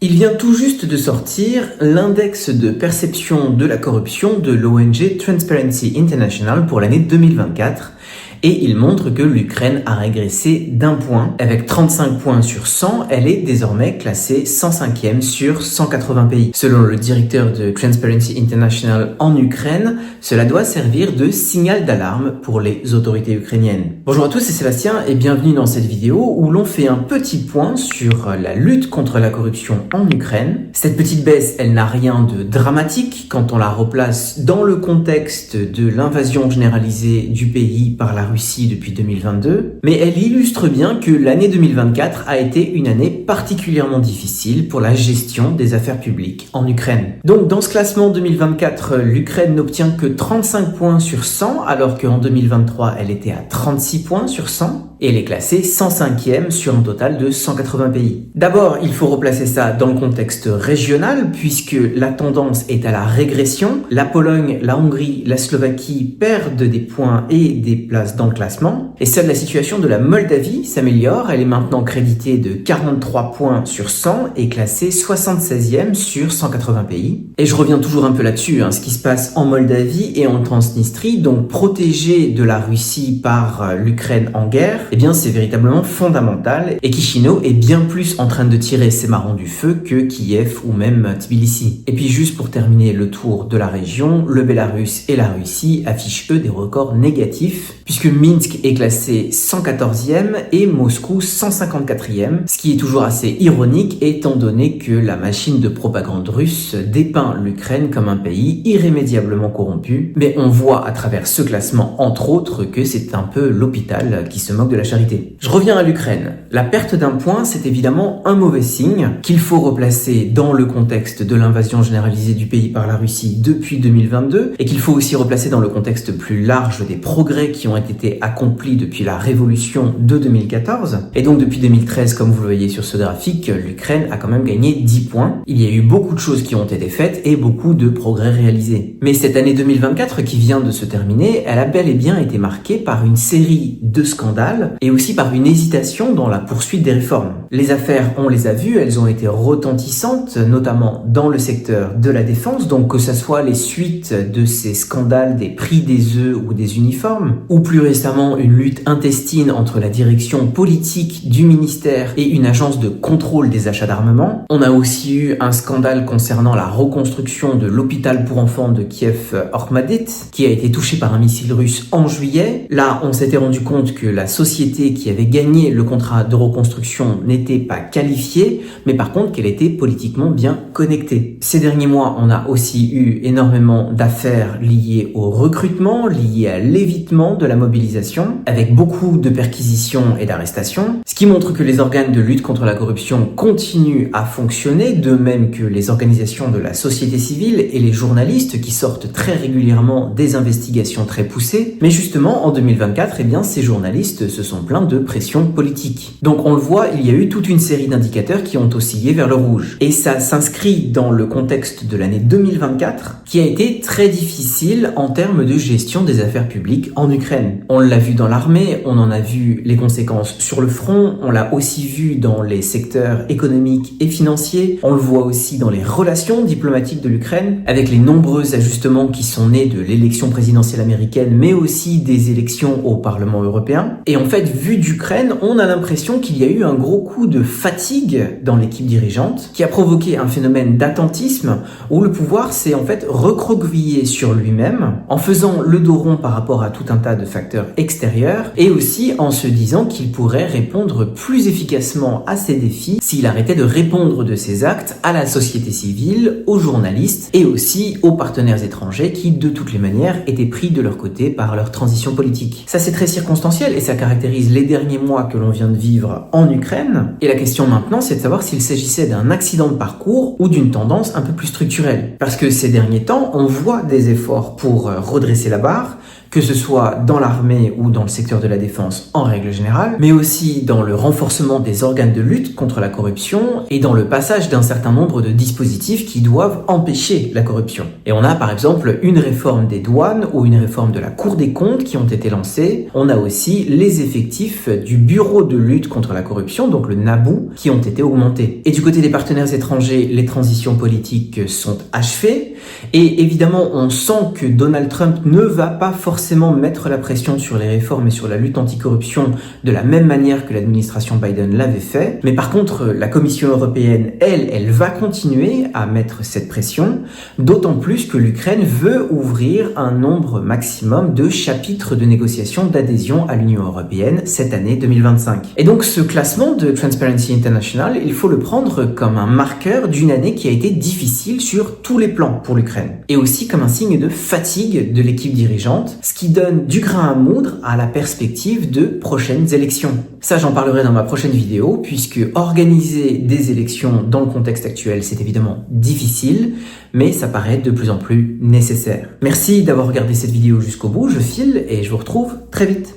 Il vient tout juste de sortir l'index de perception de la corruption de l'ONG Transparency International pour l'année 2024 et il montre que l'Ukraine a régressé d'1 point. Avec 35 points sur 100, elle est désormais classée 105e sur 180 pays. Selon le directeur de Transparency International en Ukraine, cela doit servir de signal d'alarme pour les autorités ukrainiennes. Bonjour à tous, c'est Sébastien et bienvenue dans cette vidéo où l'on fait un petit point sur la lutte contre la corruption en Ukraine. Cette petite baisse, elle n'a rien de dramatique quand on la replace dans le contexte de l'invasion généralisée du pays par la Russie depuis 2022, mais elle illustre bien que l'année 2024 a été une année particulièrement difficile pour la gestion des affaires publiques en Ukraine. Donc dans ce classement 2024, l'Ukraine n'obtient que 35 points sur 100, alors qu'en 2023, elle était à 36 points sur 100, et elle est classée 105e sur un total de 180 pays. D'abord, il faut replacer ça dans le contexte régional, puisque la tendance est à la régression. La Pologne, la Hongrie, la Slovaquie perdent des points et des places dans le classement. Et seule la situation de la Moldavie s'améliore. Elle est maintenant créditée de 43 points sur 100 et classée 76e sur 180 pays. Et je reviens toujours un peu là-dessus, ce qui se passe en Moldavie et en Transnistrie, donc protégée de la Russie par l'Ukraine en guerre, eh bien c'est véritablement fondamental. Et Chisinau est bien plus en train de tirer ses marrons du feu que Kiev ou même Tbilissi. Et puis juste pour terminer le tour de la région, le Bélarus et la Russie affichent eux des records négatifs, puisque Minsk est classé 114e et Moscou 154e, ce qui est toujours assez ironique étant donné que la machine de propagande russe dépeint l'Ukraine comme un pays irrémédiablement corrompu, mais on voit à travers ce classement entre autres que c'est un peu l'hôpital qui se moque de la charité. Je reviens à l'Ukraine. La perte d'un point, c'est évidemment un mauvais signe qu'il faut replacer dans le contexte de l'invasion généralisée du pays par la Russie depuis 2022 et qu'il faut aussi replacer dans le contexte plus large des progrès qui ont été accomplis depuis la révolution de 2014. Et donc depuis 2013, comme vous le voyez sur ce graphique, l'Ukraine a quand même gagné 10 points. Il y a eu beaucoup de choses qui ont été faites et beaucoup de progrès réalisés. Mais cette année 2024 qui vient de se terminer, elle a bel et bien été marquée par une série de scandales et aussi par une hésitation dans la poursuite des réformes. Les affaires, on les a vues, elles ont été retentissantes, notamment dans le secteur de la défense, donc que ce soit les suites de ces scandales des prix des œufs ou des uniformes, ou plus récemment une lutte intestine entre la direction politique du ministère et une agence de contrôle des achats d'armement. On a aussi eu un scandale concernant la reconstruction de l'hôpital pour enfants de Kiev-Orkmadit, qui a été touché par un missile russe en juillet. Là, on s'était rendu compte que la société qui avait gagné le contrat de reconstruction n'était pas qualifiée, mais par contre qu'elle était politiquement bien connectée. Ces derniers mois, on a aussi eu énormément d'affaires liées au recrutement, liées à l'évitement de la mobilisation, avec beaucoup de perquisitions et d'arrestations, ce qui montre que les organes de lutte contre la corruption continuent à fonctionner, de même que les organisations de la société civile et les journalistes qui sortent très régulièrement des investigations très poussées. Mais justement, en 2024, eh bien, ces journalistes se sont plaints de pression politique. Donc on le voit, il y a eu toute une série d'indicateurs qui ont oscillé vers le rouge. Et ça s'inscrit dans le contexte de l'année 2024, qui a été très difficile en termes de gestion des affaires publiques en Ukraine. On l'a vu dans l'armée, on en a vu les conséquences sur le front, on l'a aussi vu dans les secteurs économiques et financiers, on le voit aussi dans les relations diplomatiques de l'Ukraine, avec les nombreux ajustements qui sont nés de l'élection présidentielle américaine, mais aussi des élections au Parlement européen. Et en fait, vu d'Ukraine, on a l'impression qu'il y a eu un gros coup de fatigue dans l'équipe dirigeante, qui a provoqué un phénomène d'attentisme, où le pouvoir s'est en fait recroquevillé sur lui-même, en faisant le dos rond par rapport à tout un tas de facteurs extérieurs, et aussi en se disant qu'il pourrait répondre plus efficacement à ces défis s'il arrêtait de répondre de ses actes à la société civile, aux journalistes et aussi aux partenaires étrangers qui, de toutes les manières, étaient pris de leur côté par leur transition politique. Ça, c'est très circonstanciel et ça caractérise les derniers mois que l'on vient de vivre en Ukraine. Et la question maintenant, c'est de savoir s'il s'agissait d'un accident de parcours ou d'une tendance un peu plus structurelle. Parce que ces derniers temps, on voit des efforts pour redresser la barre, que que ce soit dans l'armée ou dans le secteur de la défense en règle générale, mais aussi dans le renforcement des organes de lutte contre la corruption et dans le passage d'un certain nombre de dispositifs qui doivent empêcher la corruption. Et on a par exemple une réforme des douanes ou une réforme de la Cour des comptes qui ont été lancées. On a aussi les effectifs du Bureau de lutte contre la corruption, donc le NABU, qui ont été augmentés. Et du côté des partenaires étrangers, les transitions politiques sont achevées. Et évidemment, on sent que Donald Trump ne va pas forcément mettre la pression sur les réformes et sur la lutte anticorruption de la même manière que l'administration Biden l'avait fait. Mais par contre, la Commission européenne, elle va continuer à mettre cette pression, d'autant plus que l'Ukraine veut ouvrir un nombre maximum de chapitres de négociation d'adhésion à l'Union européenne cette année 2025. Et donc ce classement de Transparency International, il faut le prendre comme un marqueur d'une année qui a été difficile sur tous les plans pour l'Ukraine. Et aussi comme un signe de fatigue de l'équipe dirigeante, ce qui donne du grain à moudre à la perspective de prochaines élections. Ça, j'en parlerai dans ma prochaine vidéo, puisque organiser des élections dans le contexte actuel, c'est évidemment difficile, mais ça paraît de plus en plus nécessaire. Merci d'avoir regardé cette vidéo jusqu'au bout, je file et je vous retrouve très vite.